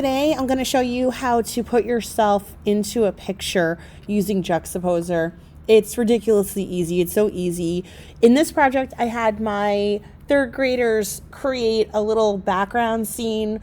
Today I'm going to show you how to put yourself into a picture using Juxtaposer. It's ridiculously easy. It's so easy. In this project, I had my third graders create a little background scene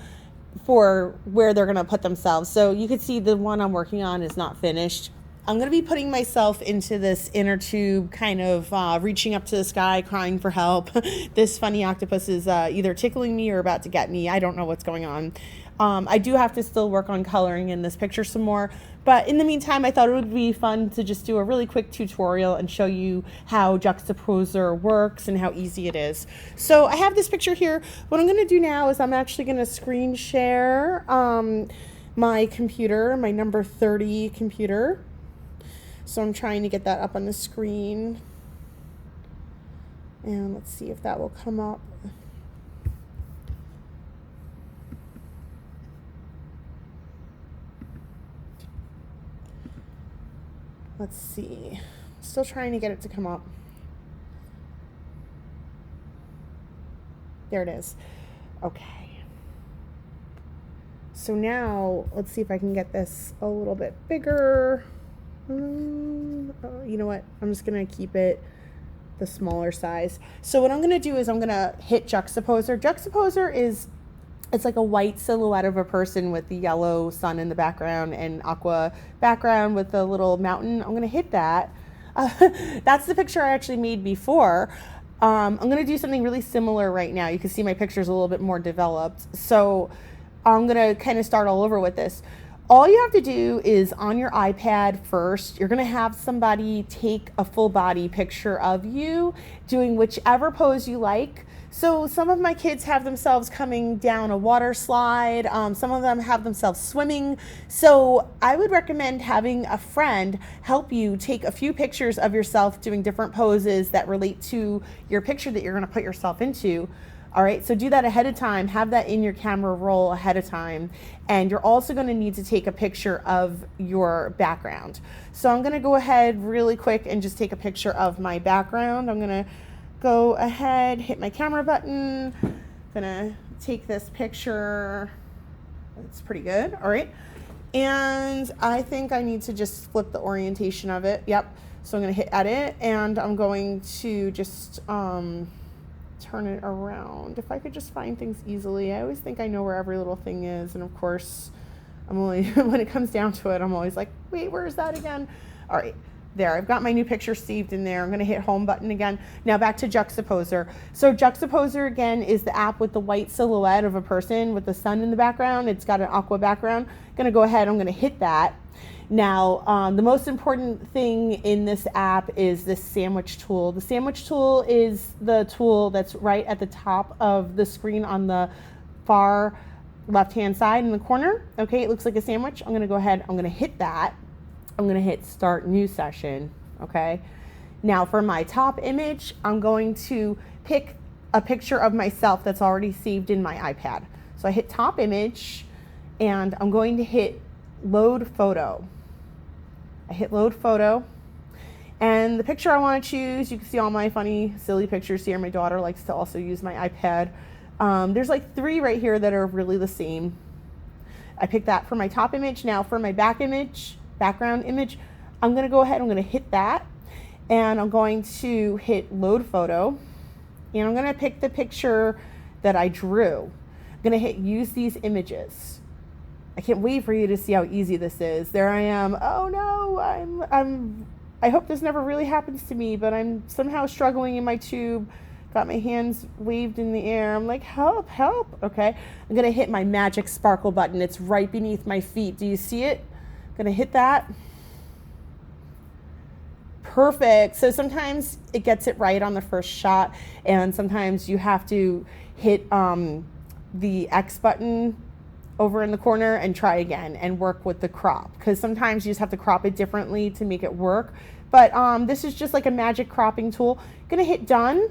for where they're going to put themselves. So you can see the one I'm working on is not finished. I'm going to be putting myself into this inner tube, kind of reaching up to the sky, crying for help. This funny octopus is either tickling me or about to get me. I don't know what's going on. I do have to still work on coloring in this picture some more. But in the meantime, I thought it would be fun to just do a really quick tutorial and show you how Juxtaposer works and how easy it is. So I have this picture here. What I'm going to do now is I'm actually going to screen share my computer, my number 30 computer. So I'm trying to get that up on the screen. And let's see if that will come up. Let's see. Still trying to get it to come up. There it is. Okay. So now let's see if I can get this a little bit bigger. You know what? I'm just going to keep it the smaller size. So what I'm going to do is I'm going to hit Juxtaposer. Juxtaposer is, it's like a white silhouette of a person with the yellow sun in the background and aqua background with a little mountain. I'm going to hit that. That's the picture I actually made before. I'm going to do something really similar right now. You can see my picture's a little bit more developed. So I'm going to kind of start all over with this. All you have to do is on your iPad first, you're going to have somebody take a full body picture of you doing whichever pose you like. So some of my kids have themselves coming down a water slide. Some of them have themselves swimming. So I would recommend having a friend help you take a few pictures of yourself doing different poses that relate to your picture that you're going to put yourself into. All right, so do that ahead of time. Have that in your camera roll ahead of time. And you're also going to need to take a picture of your background. So I'm going to go ahead really quick and just take a picture of my background. I'm going to go ahead, hit my camera button. I'm going to take this picture. It's pretty good. All right. And I think I need to just flip the orientation of it. Yep. So I'm going to hit edit and I'm going to just turn it around. If I could just find things easily. I always think I know where every little thing is, and of course I'm only when it comes down to it, I'm always like, wait, where is that again? All right, there, I've got my new picture saved in there. I'm going to hit home button again. Now back to Juxtaposer. So Juxtaposer again is the app with the white silhouette of a person with the sun in the background. It's got an aqua background. I'm going to go ahead, I'm going to hit that. Now, the most important thing in this app is this sandwich tool. The sandwich tool is the tool that's right at the top of the screen on the far left-hand side in the corner. Okay, it looks like a sandwich. I'm going to go ahead, I'm going to hit that. I'm going to hit start new session. Okay, now for my top image, I'm going to pick a picture of myself that's already saved in my iPad. So I hit top image and I'm going to hit load photo. I hit load photo, and the picture I want to choose, you can see all my funny, silly pictures here. My daughter likes to also use my iPad. There's like 3 right here that are really the same. I picked that for my top image. Now for my background image, I'm going to go ahead, I'm going to hit that, and I'm going to hit load photo, and I'm going to pick the picture that I drew. I'm going to hit use these images. I can't wait for you to see how easy this is. There I am. Oh no, I hope this never really happens to me, but I'm somehow struggling in my tube. Got my hands waved in the air. I'm like, help, help. Okay, I'm gonna hit my magic sparkle button. It's right beneath my feet. Do you see it? I'm gonna hit that. Perfect. So sometimes it gets it right on the first shot, and sometimes you have to hit the X button over in the corner and try again and work with the crop, because sometimes you just have to crop it differently to make it work. But this is just like a magic cropping tool. Gonna hit done,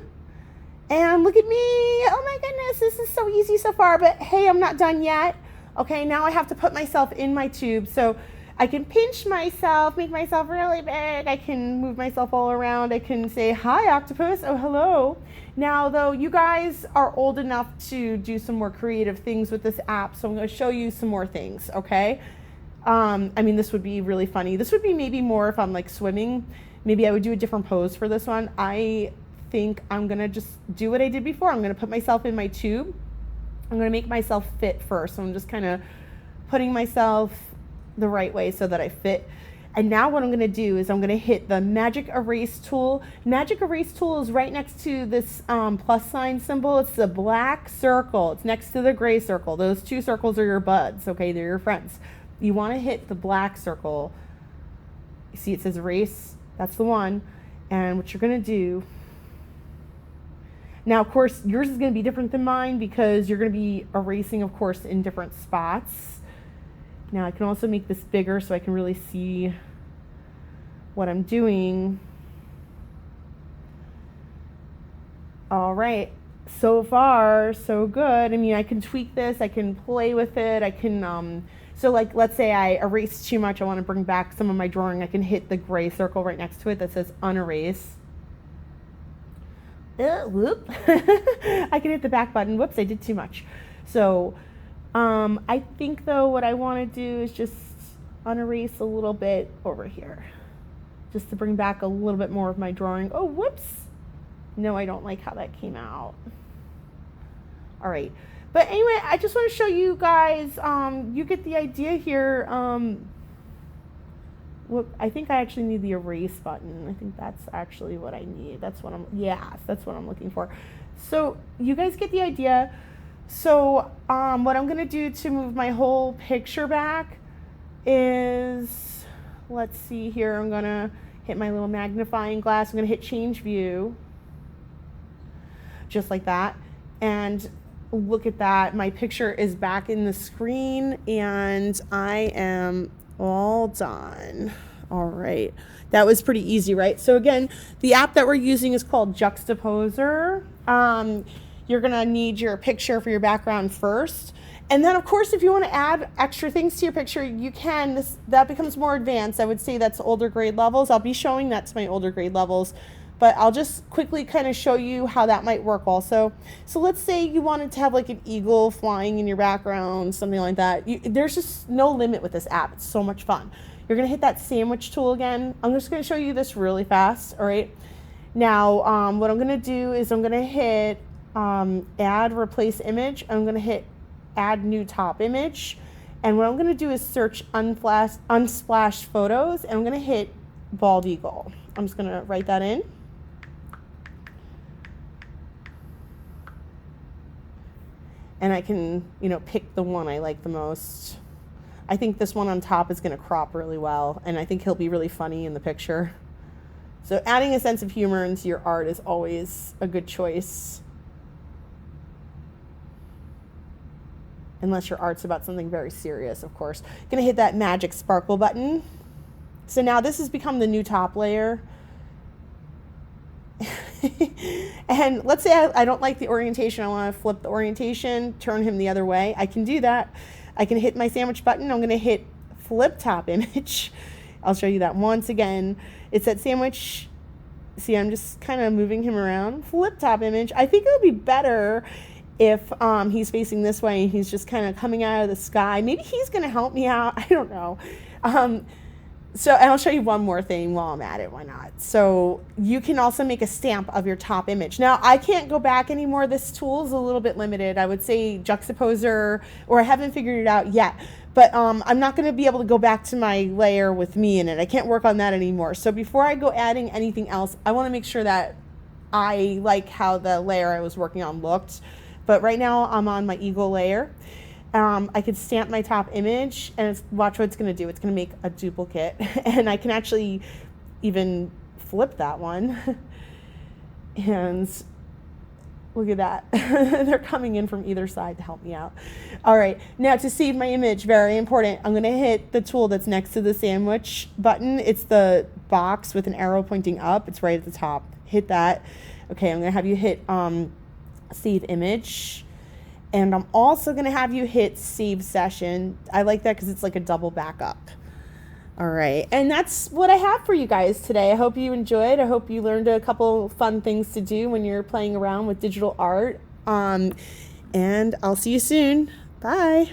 and look at me. Oh my goodness, this is so easy so far, but hey, I'm not done yet. Okay, now I have to put myself in my tube. So I can pinch myself, make myself really big. I can move myself all around. I can say, hi, octopus. Oh, hello. Now, though, you guys are old enough to do some more creative things with this app, so I'm going to show you some more things, okay? I mean, this would be really funny. This would be maybe more if I'm like swimming. Maybe I would do a different pose for this one. I think I'm going to just do what I did before. I'm going to put myself in my tube. I'm going to make myself fit first. So I'm just kind of putting myself the right way so that I fit. And now what I'm going to do is I'm going to hit the magic erase tool. Magic erase tool is right next to this plus sign symbol. It's the black circle. It's next to the gray circle. Those two circles are your buds, okay? They're your friends. You want to hit the black circle. You see it says erase. That's the one. And what you're going to do, now of course yours is going to be different than mine because you're going to be erasing, of course, in different spots. Now I can also make this bigger so I can really see what I'm doing. All right, so far so good. I mean, I can tweak this, I can play with it, I can so like let's say I erased too much, I want to bring back some of my drawing. I can hit the gray circle right next to it that says unerase. Whoop. I can hit the back button. Whoops, I did too much. So I think though what I want to do is just unerase a little bit over here, just to bring back a little bit more of my drawing. Oh, whoops. No, I don't like how that came out. All right. But anyway, I just want to show you guys, you get the idea here. I think I actually need the erase button. I think that's actually what I need. That's what that's what I'm looking for. So you guys get the idea. So what I'm going to do to move my whole picture back is, let's see here, I'm going to hit my little magnifying glass. I'm going to hit change view, just like that. And look at that. My picture is back in the screen and I am all done. All right. That was pretty easy, right? So again, the app that we're using is called Juxtaposer. You're going to need your picture for your background first. And then, of course, if you want to add extra things to your picture, you can. That becomes more advanced. I would say that's older grade levels. I'll be showing that to my older grade levels. But I'll just quickly kind of show you how that might work also. So let's say you wanted to have like an eagle flying in your background, something like that. There's just no limit with this app. It's so much fun. You're going to hit that sandwich tool again. I'm just going to show you this really fast. All right. Now, what I'm going to do is I'm going to hit add replace image. I'm going to hit add new top image. And what I'm going to do is search unsplash photos. And I'm going to hit bald eagle. I'm just going to write that in. And I can, pick the one I like the most. I think this one on top is going to crop really well, and I think he'll be really funny in the picture. So adding a sense of humor into your art is always a good choice. Unless your art's about something very serious, of course. Going to hit that magic sparkle button. So now this has become the new top layer. And let's say I don't like the orientation. I want to flip the orientation, turn him the other way. I can do that. I can hit my sandwich button. I'm going to hit flip top image. I'll show you that once again. It's that sandwich. See, I'm just kind of moving him around. Flip top image. I think it would be better if he's facing this way and he's just kind of coming out of the sky. Maybe he's going to help me out. I don't know. So, and I'll show you one more thing while I'm at it. Why not? So you can also make a stamp of your top image. Now, I can't go back anymore. This tool is a little bit limited. I would say Juxtaposer, or I haven't figured it out yet. But I'm not going to be able to go back to my layer with me in it. I can't work on that anymore. So before I go adding anything else, I want to make sure that I like how the layer I was working on looked. But right now, I'm on my eagle layer. I could stamp my top image, and watch what it's going to do. It's going to make a duplicate, and I can actually even flip that one. And look at that. They're coming in from either side to help me out. All right, now to save my image, very important, I'm going to hit the tool that's next to the sandwich button. It's the box with an arrow pointing up. It's right at the top. Hit that. Okay, I'm going to have you hit save image. And I'm also going to have you hit save session. I like that because it's like a double backup. All right. And that's what I have for you guys today. I hope you enjoyed. I hope you learned a couple fun things to do when you're playing around with digital art. And I'll see you soon. Bye.